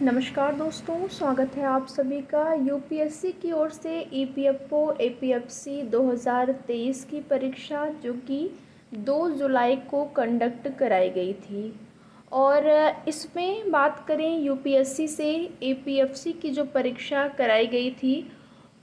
नमस्कार दोस्तों, स्वागत है आप सभी का। यूपीएससी की ओर से ईपीएफओ एपीएफसी 2023 की परीक्षा जो कि 2 जुलाई को कंडक्ट कराई गई थी। और इसमें बात करें यूपीएससी से एपीएफसी की जो परीक्षा कराई गई थी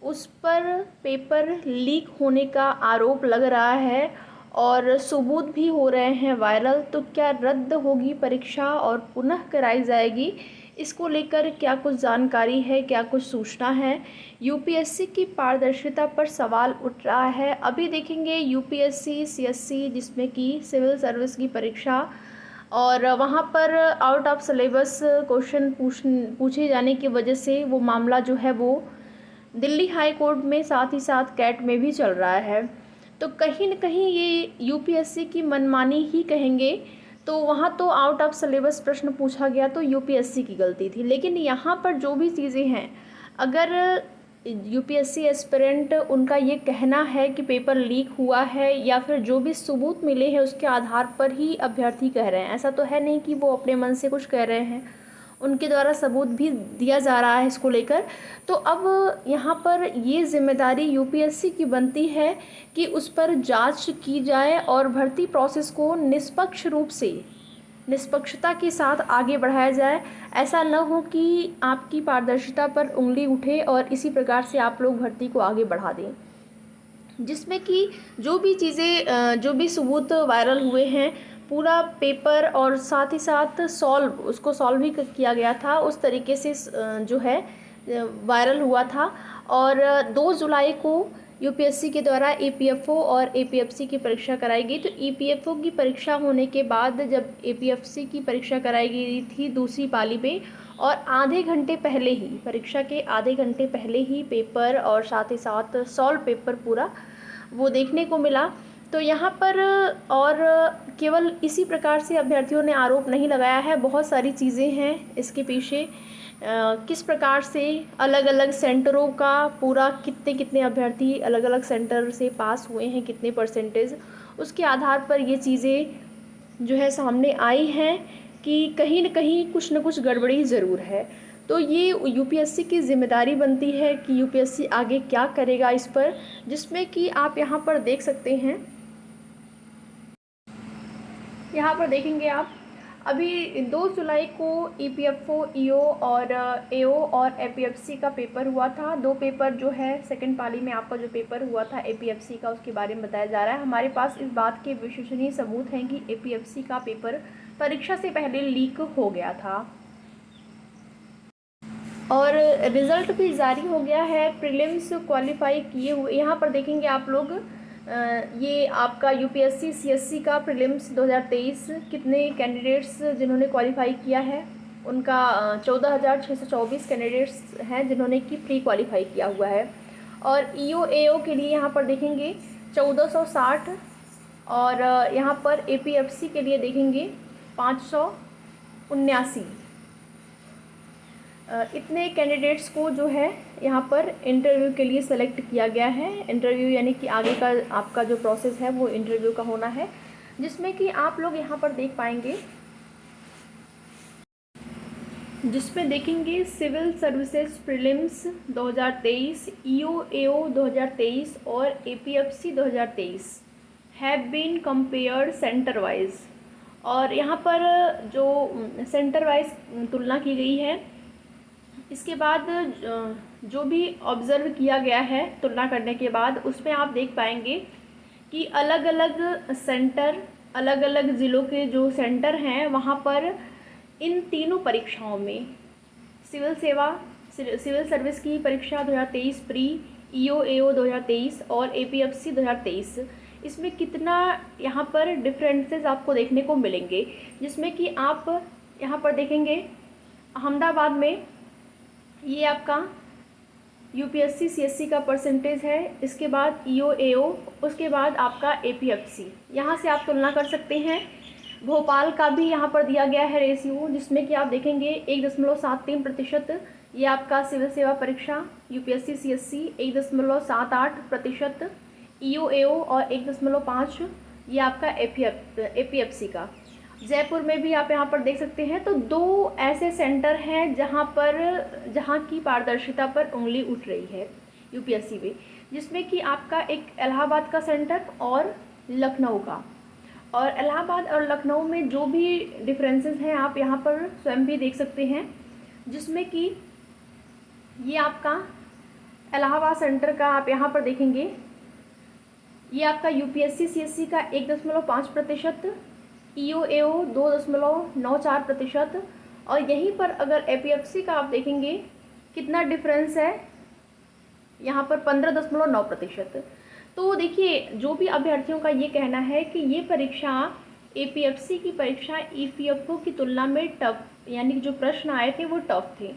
उस पर पेपर लीक होने का आरोप लग रहा है और सबूत भी हो रहे हैं वायरल। तो क्या रद्द होगी परीक्षा और पुनः कराई जाएगी, इसको लेकर क्या कुछ जानकारी है, क्या कुछ सूचना है। यूपीएससी की पारदर्शिता पर सवाल उठ रहा है। अभी देखेंगे यूपीएससी सीएससी जिसमें कि सिविल सर्विस की परीक्षा, और वहाँ पर आउट ऑफ सिलेबस क्वेश्चन पूछे जाने की वजह से वो मामला जो है वो दिल्ली हाई कोर्ट में, साथ ही साथ कैट में भी चल रहा है। तो कहीं न कहीं ये यूपीएससी की मनमानी ही कहेंगे। तो वहाँ तो आउट ऑफ सिलेबस प्रश्न पूछा गया तो यूपीएससी की गलती थी, लेकिन यहाँ पर जो भी चीज़ें हैं, अगर यूपीएससी एस्पिरेंट उनका ये कहना है कि पेपर लीक हुआ है या फिर जो भी सबूत मिले हैं उसके आधार पर ही अभ्यर्थी कह रहे हैं, ऐसा तो है नहीं कि वो अपने मन से कुछ कह रहे हैं, उनके द्वारा सबूत भी दिया जा रहा है इसको लेकर। तो अब यहाँ पर ये जिम्मेदारी यूपीएससी की बनती है कि उस पर जांच की जाए और भर्ती प्रोसेस को निष्पक्ष रूप से, निष्पक्षता के साथ आगे बढ़ाया जाए। ऐसा न हो कि आपकी पारदर्शिता पर उंगली उठे और इसी प्रकार से आप लोग भर्ती को आगे बढ़ा दें, जिसमें कि जो भी चीज़ें, जो भी सबूत वायरल हुए हैं, पूरा पेपर और साथ ही साथ उसको सॉल्व भी किया गया था, उस तरीके से जो है वायरल हुआ था। और 2 जुलाई को यूपीएससी के द्वारा ईपीएफओ और एपीएफसी की परीक्षा कराई गई। तो ईपीएफओ की परीक्षा होने के बाद जब एपीएफसी की परीक्षा कराई गई थी दूसरी पाली में, और आधे घंटे पहले ही, परीक्षा के आधे घंटे पहले ही पेपर और साथ ही साथ सॉल्व पेपर पूरा वो देखने को मिला। तो यहाँ पर और केवल इसी प्रकार से अभ्यर्थियों ने आरोप नहीं लगाया है, बहुत सारी चीज़ें हैं इसके पीछे। किस प्रकार से अलग अलग सेंटरों का पूरा, कितने कितने अभ्यर्थी अलग अलग सेंटर से पास हुए हैं, कितने परसेंटेज, उसके आधार पर ये चीज़ें जो है सामने आई हैं कि कहीं न कहीं कुछ न कुछ गड़बड़ी ज़रूर है। तो ये यूपीएससी की ज़िम्मेदारी बनती है कि यूपीएससी आगे क्या करेगा इस पर, जिसमें कि आप यहाँ पर देख सकते हैं। यहाँ पर देखेंगे आप, अभी 2 जुलाई को ईपीएफओ, ईओ और एओ और एपीएफसी का पेपर हुआ था। 2 पेपर जो है सेकंड पाली में आपका जो पेपर हुआ था एपीएफसी का, उसके बारे में बताया जा रहा है। हमारे पास इस बात के विश्वसनीय सबूत हैं कि एपीएफसी का पेपर परीक्षा से पहले लीक हो गया था और रिज़ल्ट भी जारी हो गया है। प्रीलिम्स क्वालिफाई किए हुए, यहाँ पर देखेंगे आप लोग, ये आपका यूपीएससी सीएससी का प्रीलिम्स 2023 कितने कैंडिडेट्स जिन्होंने क्वालिफाई किया है, उनका 14,624 कैंडिडेट्स हैं जिन्होंने कि प्री क्वालिफाई किया हुआ है। और ईओ एओ के लिए यहाँ पर देखेंगे 1460, और यहाँ पर एपीएफसी के लिए देखेंगे 579। इतने कैंडिडेट्स को जो है यहाँ पर इंटरव्यू के लिए सेलेक्ट किया गया है। इंटरव्यू यानी कि आगे का आपका जो प्रोसेस है वो इंटरव्यू का होना है, जिसमें कि आप लोग यहाँ पर देख पाएंगे, जिसमें देखेंगे civil services prelims 2023, EO AO 2023 और APFC 2023 have been compared centre wise. और यहाँ पर जो सेंटर वाइज तुलना की गई है, इसके बाद जो भी ऑब्ज़र्व किया गया है तुलना करने के बाद, उसमें आप देख पाएंगे कि अलग अलग सेंटर, अलग अलग ज़िलों के जो सेंटर हैं वहाँ पर इन तीनों परीक्षाओं में, सिविल सर्विस की परीक्षा 2023 प्री, ईओ एओ 2023 और एपीएफसी 2023, इसमें कितना यहाँ पर डिफरेंसेस आपको देखने को मिलेंगे। जिसमें कि आप यहाँ पर देखेंगे अहमदाबाद में ये आपका यूपीएससी सीएससी का परसेंटेज है, इसके बाद ईओ एओ, उसके बाद आपका एपीएफसी, यहाँ से आप तुलना कर सकते हैं। भोपाल का भी यहाँ पर दिया गया है रेशियो, जिसमें कि आप देखेंगे 1.73%, ये आपका सिविल सेवा परीक्षा यूपीएससी सीएससी 1.78%, ईओ एओ और 1.5 ये आपका एपीएफसी का। जयपुर में भी आप यहाँ पर देख सकते हैं। तो 2 ऐसे सेंटर हैं जहाँ की पारदर्शिता पर उंगली उठ रही है यूपीएससी में, जिसमें कि आपका एक इलाहाबाद का सेंटर और लखनऊ का। और इलाहाबाद और लखनऊ में जो भी डिफरेंसेस हैं आप यहाँ पर स्वयं भी देख सकते हैं, जिसमें कि ये आपका इलाहाबाद सेंटर का आप यहाँ पर देखेंगे, ये आपका यूपीएससी सीएससी का 1.5%, ईओएओ 2.94%, और यहीं पर अगर एपीएफसी का आप देखेंगे कितना डिफरेंस है, यहाँ पर 15.9%। तो देखिए, जो भी अभ्यर्थियों का ये कहना है कि ये परीक्षा, एपीएफसी की परीक्षा ईपीएफओ की तुलना में टफ, यानी जो प्रश्न आए थे वो टफ थे।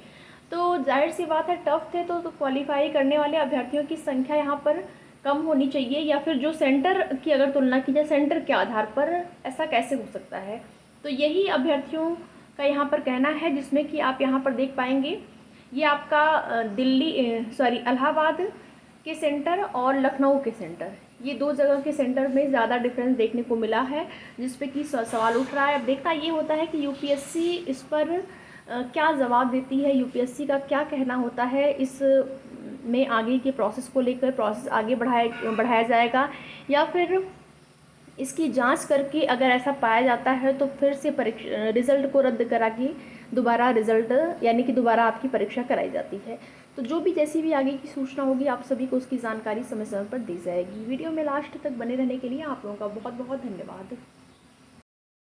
तो जाहिर सी बात है, टफ थे तो क्वालिफाई करने वाले अभ्यर्थियों की संख्या यहाँ पर कम होनी चाहिए, या फिर जो सेंटर की अगर तुलना की जाए, सेंटर के आधार पर ऐसा कैसे हो सकता है। तो यही अभ्यर्थियों का यहाँ पर कहना है, जिसमें कि आप यहाँ पर देख पाएंगे ये आपका इलाहाबाद के सेंटर और लखनऊ के सेंटर, ये 2 जगह के सेंटर में ज़्यादा डिफरेंस देखने को मिला है, जिस पे कि सवाल उठ रहा है। अब देखना ये होता है कि यूपीएससी इस पर क्या जवाब देती है, यूपीएससी का क्या कहना होता है इस में आगे के प्रोसेस को लेकर, प्रोसेस आगे बढ़ाया जाएगा, या फिर इसकी जांच करके अगर ऐसा पाया जाता है तो फिर से रिज़ल्ट को रद्द करा के दोबारा रिज़ल्ट, यानी कि दोबारा आपकी परीक्षा कराई जाती है। तो जो भी जैसी भी आगे की सूचना होगी, आप सभी को उसकी जानकारी समय समय पर दी जाएगी। वीडियो में लास्ट तक बने रहने के लिए आप लोगों का बहुत बहुत धन्यवाद।